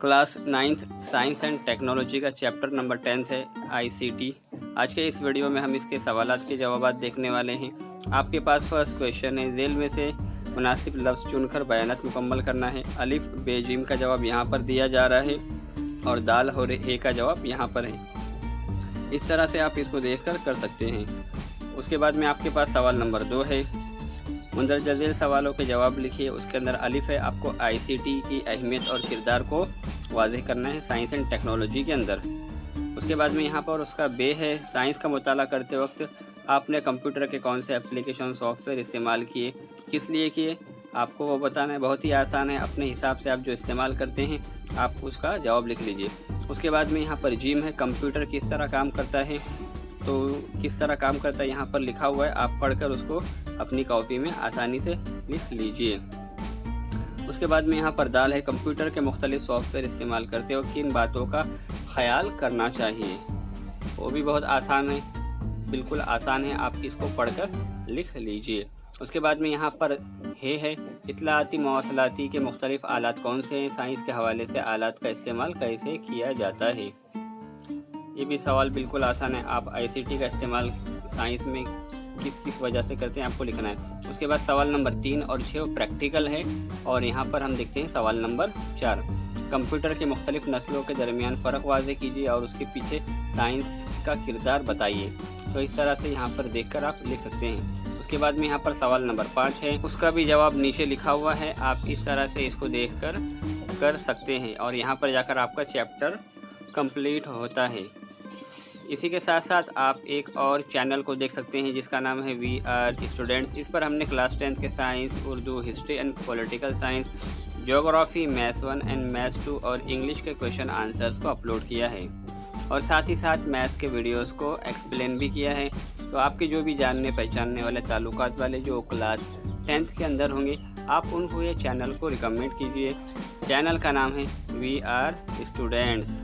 Class 9th science and technology का chapter number 10 है ICT। आज के इस वीडियो में हम इसके सवालात के जवाबात देखने वाले हैं। आपके पास फर्स्ट क्वेश्चन है, झेल में से मुनासिब लफ्ज़ चुनकर बयानात मुकम्मल करना है। अलिफ बे जिम का जवाब यहाँ पर दिया जा रहा है और दाल और ए का जवाब यहाँ पर है। इस तरह से आप इसको देखकर कर सकते हैं। उसके बाद में आपके पास सवाल नंबर 2 है, मुंदरजा झेल सवालों के जवाब लिखिए। उसके अंदर अलिफ है, आपको ICT की अहमियत और किरदार को वाज़ेह करना है साइंस एंड टेक्नोलॉजी के अंदर। उसके बाद में यहाँ पर उसका बे है, साइंस का मुताला करते वक्त आपने कंप्यूटर के कौन से एप्लीकेशन सॉफ्टवेयर इस्तेमाल किए, किस लिए किए, आपको वो बताना है। बहुत ही आसान है, अपने हिसाब से आप जो इस्तेमाल करते हैं आप उसका जवाब लिख लीजिए। उसके बाद में यहाँ पर जिम है, कंप्यूटर किस तरह काम करता है, तो किस तरह काम करता है यहाँ पर लिखा हुआ है, आप पढ़कर उसको अपनी कॉपी में आसानी से लिख लीजिए। उसके बाद में यहाँ पर दाल है, कंप्यूटर के मुख्तलिफ सॉफ्टवेयर इस्तेमाल करते हो किन बातों का ख्याल करना चाहिए। वो भी बहुत आसान है, बिल्कुल आसान है, आप इसको पढ़कर लिख लीजिए। उसके बाद में यहाँ पर है इत्तलाती मवासलाती के मुख्तलिफ आलात कौन से हैं, साइंस के हवाले से आलात का इस्तेमाल कैसे किया जाता है। ये भी सवाल बिल्कुल आसान है, आप ICT का इस्तेमाल साइंस में किस किस वजह से करते हैं आपको लिखना है। उसके बाद सवाल नंबर 3 और 6 प्रैक्टिकल है और यहाँ पर हम देखते हैं सवाल नंबर 4, कंप्यूटर के मुख्तलिफ नस्लों के दरमियान फ़र्क वाज़ेह कीजिए और उसके पीछे साइंस का किरदार बताइए। तो इस तरह से यहाँ पर देखकर आप लिख सकते हैं। उसके बाद में यहाँ पर सवाल नंबर 5 है, उसका भी जवाब नीचे लिखा हुआ है, आप इस तरह से इसको देखकर कर सकते हैं और यहाँ पर जाकर आपका चैप्टर कंप्लीट होता है। इसी के साथ साथ आप एक और चैनल को देख सकते हैं जिसका नाम है VR स्टूडेंट्स। इस पर हमने क्लास 10 के science, Urdu, history and political science, geography, maths 1 and maths 2 और इंग्लिश के क्वेश्चन आंसर्स को अपलोड किया है और साथ ही साथ मैथ्स के वीडियोस को एक्सप्लेन भी किया है। तो आपके जो भी जानने पहचानने वाले ताल्लुकात वाले जो क्लास 10th के अंदर होंगे, आप उनको ये चैनल को रिकमेंड कीजिए। चैनल का नाम है VR स्टूडेंट्स।